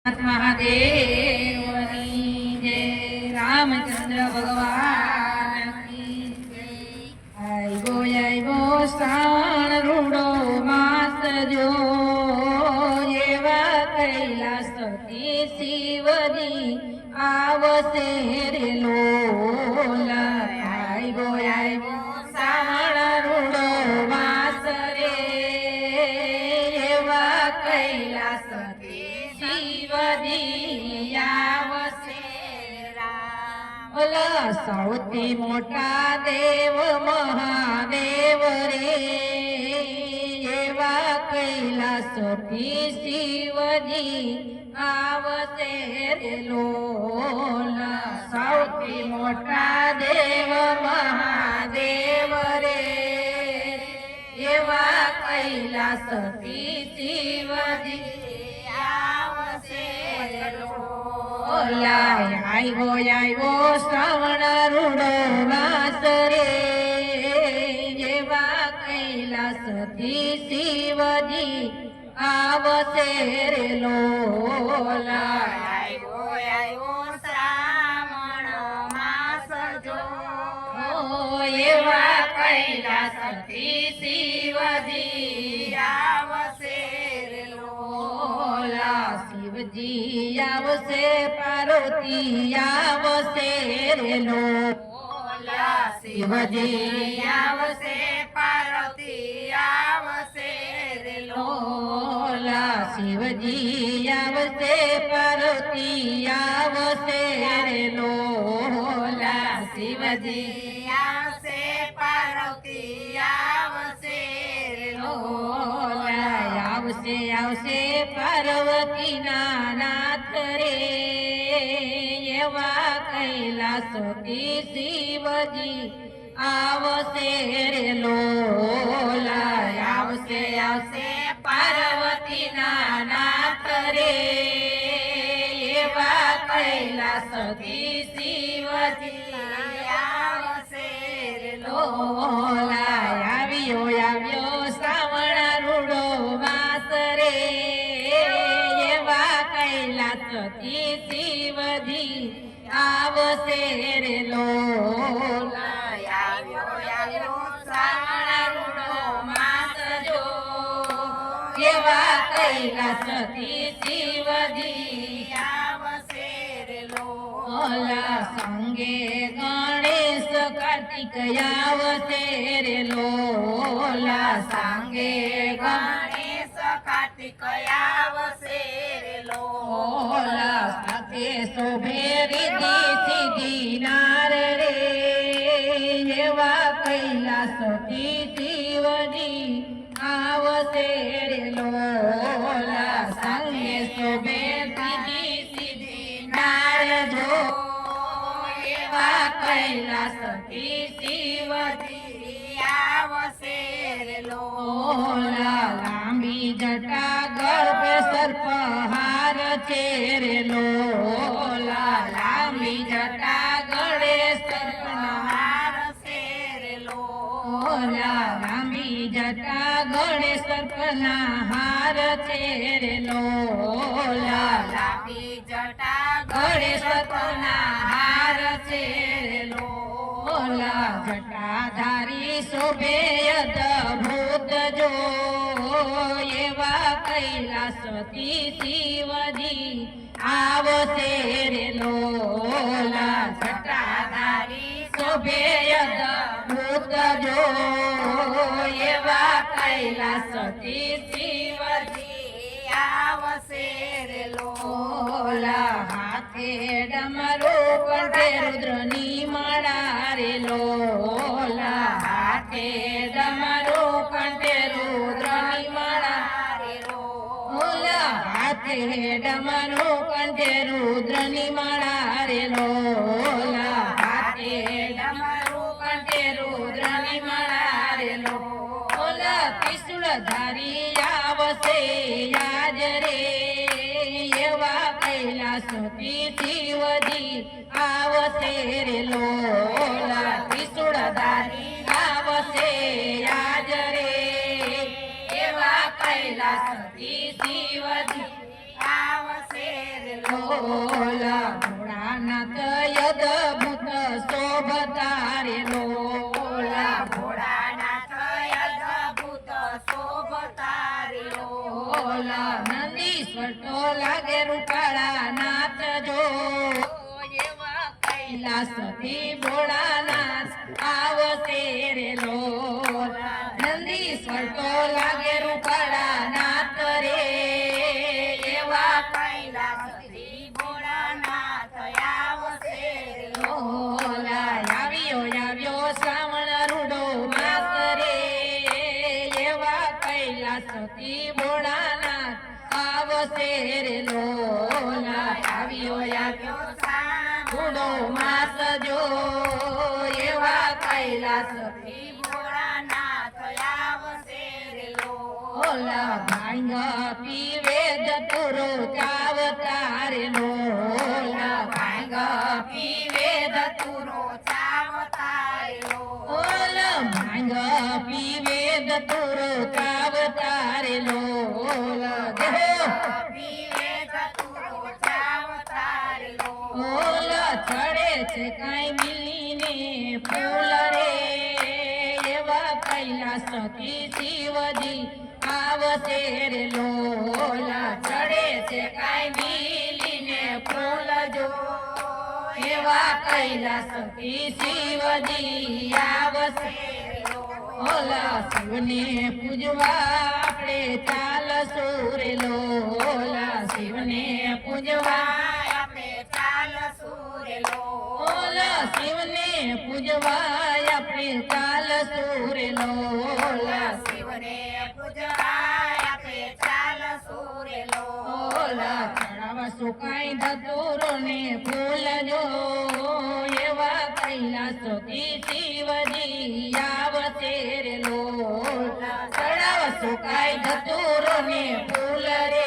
महादेवनी जय रामचंद्र भगवान की जय आयो श्रावण रूडो मास जो कैलास शिवजी आवसे रे लोला आयो श्रावण रूडो मास रे कैलास સૌથી મોટા દેવ મહાદેવ રે એવા કૈલાસથી શિવજી આવશે રે લોલા સૌથી મોટા દેવ મહાદેવ રે એવા કૈલાસથી શિવજી આવશે આયો શ્રાવણ રૂડો માસ રે એવા કૈલાસથી શિવજી આવશે રે લોલા આયો શ્રાવણ માસ જો એવા કૈલાસથી શિવજી આવશે રે લોલા શિવજી આવશે પાર્વતી આવશે રે લોલા શિવજી આવશે પાર્વતી આવશે રે લોલા શિવજી આવશે પાર્વતી આવશે રે લોલા શિવજી આવશે પાર્વતી આવશે રે લોલા આવશે આવશે પાર્વતી નાથ રે એવા કૈલાસથી શિવજી આવશે રે લોલા આવશે આવશે પાર્વતી નાથ રે એવા કૈલાસથી શિવજી આવશે રે લોલા આવ્યો શ્રાવણ રૂડો માસ રે એવા કૈલાસથી શિવજી આવશે રે લોલા આવ્યો શ્રાવણ રૂડો માસ જો એવા કૈલાસથી શિવજી આવશે રે લોલા સંગે ગણેશ કાર્તિક આવશે રે લોલા સંગે ગણેશ કાર્તિક આવશે રે લોલા સાથે શોભે રીધિ સિદ્ધિ નાર રે એવા કૈલાસથી શિવજી આવશે રે લોલા સંગે શોભે રીધિ સિદ્ધિ નાર જો એવા કૈલાસથી શિવજી આવશે રે લોલા લાંબી જટા ગળપે સર્પહાર છે રે લોલા લાંબી જટા ગળે સર્પહાર છે રે લોલા લાંબી જટા ગળે સર્પના હાર છે રે લોલા લાંબી જટા ગળે સર્પના હાર છે રે લોલા જટાધારી શોભે અદભૂત જો એવા કૈલાસથી શિવજી આવશે રે લોલા જટાધારી શોભે અદભૂત જો એવા કૈલાસથી શિવજી આવશે રે લોલા હાથે ડમરો કંઠે રુદ્રની માળા રે લોલા હાથે ડમરો કંઠે રુદ્રની માળા રે લોલા હાથે ડમરો કંઠે રુદ્રની માળા રે લોલા હાથે ડમરો કંઠે રુદ્રની માળા રે લોલા ત્રિશુળધારી આવશે યાદ રે એવા કૈલાસથી શિવજી આવશે રે લોલા ત્રિશુળધારી આવશે યાદ રે એવા કૈલાસથી શિવજી આવશે લોલા ભોળાનાથ અદભુત શોભતા રે લોલા ભોળાનાથ અદ્ભુત શોભતા રે લોલા નંદીશ્વર તો લાગે રૂપાળા નાથ જો એવા કૈલાસથી ભોળાનાથ આવશે રે લોલા નંદીશ્વર તો લાગે રૂપાળા નાથ રે એવા કૈલાસથી ભોળાનાથ આવશે રે લોલા આવ્યો શ્રાવણ રૂડો માસ રે એવા કૈલાસથી ભોળાનાથ આવશે રે લોલા આવ્યો રૂડો માસ જો એવા કૈલાસથી ભોળાનાથ આવશે રે લોલા ભાંગ પીવે ધતુરો ચાવતા રે લોલા ભાંગ પીવે ધતુરો ચાવતા રે ઓલા ભાંગ પીવે ધતુરો ચાવતા રે લોલા દેહો પીવે ધતુરો ચાવતા રે ઓલા ચડે છે કાંઈ મિલીને ફૂલ રે એવા કૈલાસથી શિવજી આવશે રે લોલા ચડે છે કાંઈ મિલીને ફૂલ જો એવા કૈલાસથી શિવજી આવશે ઓલા શિવને પૂજવા આપણે ચાલશું રે લોલા શિવને પૂજવા આપણે ચાલશું રે ઓલા શિવને પૂજવા આપણે ચાલશું રે લોલા શિવને પૂજવાય આપણે ચાલશું રે ઓલા ચડાવશું કાંઈ ધતુરો ને ફૂલ જો એવા કૈલાસથી શિવજી આવશે રે લોલા ચડાવશું કાંઈ ધતુરો ને ફૂલ રે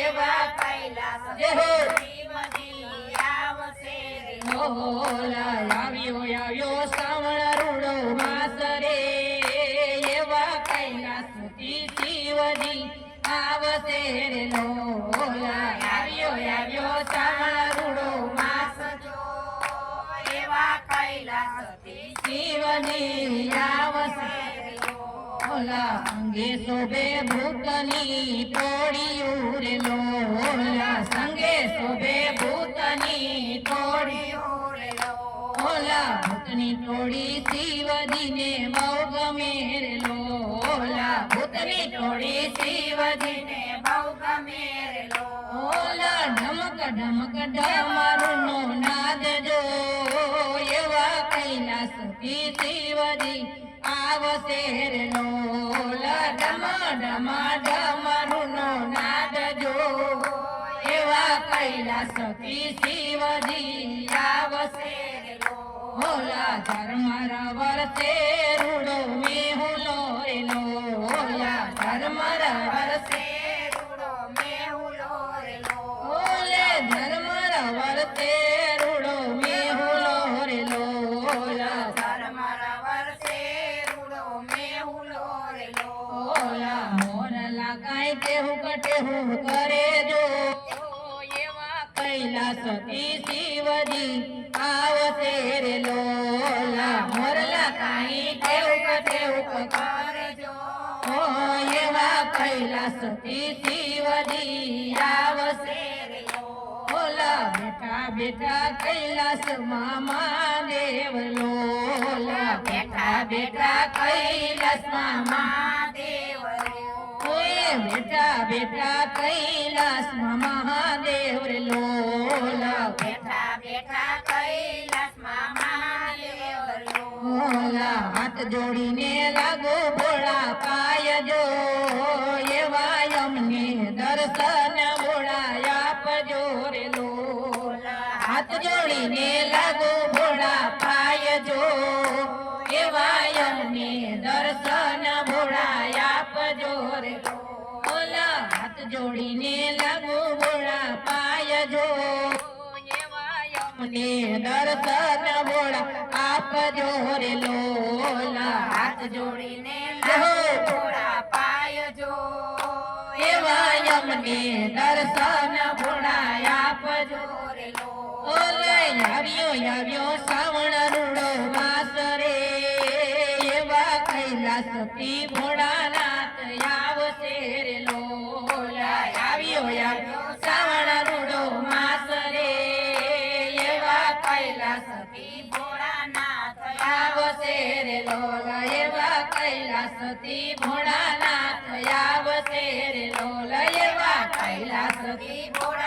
એવા કૈલાસ જેહો શિવજી આવશે રે લોલા આવ્યો શ્રાવણ રૂડો માસ રે એવા કૈલાસથી શિવજી આવશે રે લોલા આવ્યો શ્રાવણ રૂડો માસ જો એવા કૈલાસથી શિવજી આવશે ઓલા અંગે શોભે ભૂતની ટોળિયું રે લોલા સંગે શોભે ભૂતની ટોળિયું રે ઓલા ભૂતની ટોળી શિવજીને બહુ ગમે રે લોલા ભૂતની ટોળી શિવજીને બહુ ગમે રે ઓલા ઢમક ઢમક ઢમરુનો નાદ જો એવા કૈલાસથી શિવજી આવશે રે લોલા ઢમ ઢમ ઢમરુનો નાદ જો એવા કૈલાસથી શિવજી આવશે રે લોલા ધર્મરા વર્ષે રૂડો મેહુલો રે લોલા ધર્મરા વર્ષે રૂડો મેહુલો રે ઓલે ધર્મરા વર્ષે રૂડો મેહુલો રે લોલા ધર્મરા વર્ષે રૂડો મેહુલો રે ઓલા મોરલા કાંઈ ટેહું કટેહું કરે જો એવા કૈલાસથી શિવજી આવશે રે લોલા મોરલા કાંઈ ટેહું કટેહું કરજો ઓ એવા કૈલાસથી શિવજી આવશે રે ઓલા બેઠા બેઠા કૈલાસમાં મહાદેવ લોલા બેઠા બેઠા કૈલાસમાં મહાદેવ રે ઓએ બેઠા બેઠા કૈલાસમાં મહાદેવ રે લોલા બેઠા બેઠા કૈલાસમાં મહાદેવ રે ઓલા હાથ જોડીને લાગો ભોળા પાય જો એવા અમને દર્શન ભોળા આપજો રે લોલા હાથ જોડીને લાગો ભોળા પાય જો એવા અમને દર્શન ભોળા આપજો રે ઓલા હાથ જોડીને લાગો ભોળા પાય જો એવા અમને દર્શન ભોળા આપજો રે લોલા હાથ જોડીને જો થોડા પાય જો એવા અમને દર્શન ભોળા આવ્યો શ્રાવણ રૂડો માસ રે એવા કૈલાસથી ભોળાનાથ આવશે રે લોલા આવ્યો શ્રાવણ રૂડો માસ રે એવા કૈલાસથી ભોળાનાથ આવશે રે લોલા એવા કૈલાસથી ભોળાનાથ આવશે રે લોલા એવા કૈલાસથી ભોળાનાથ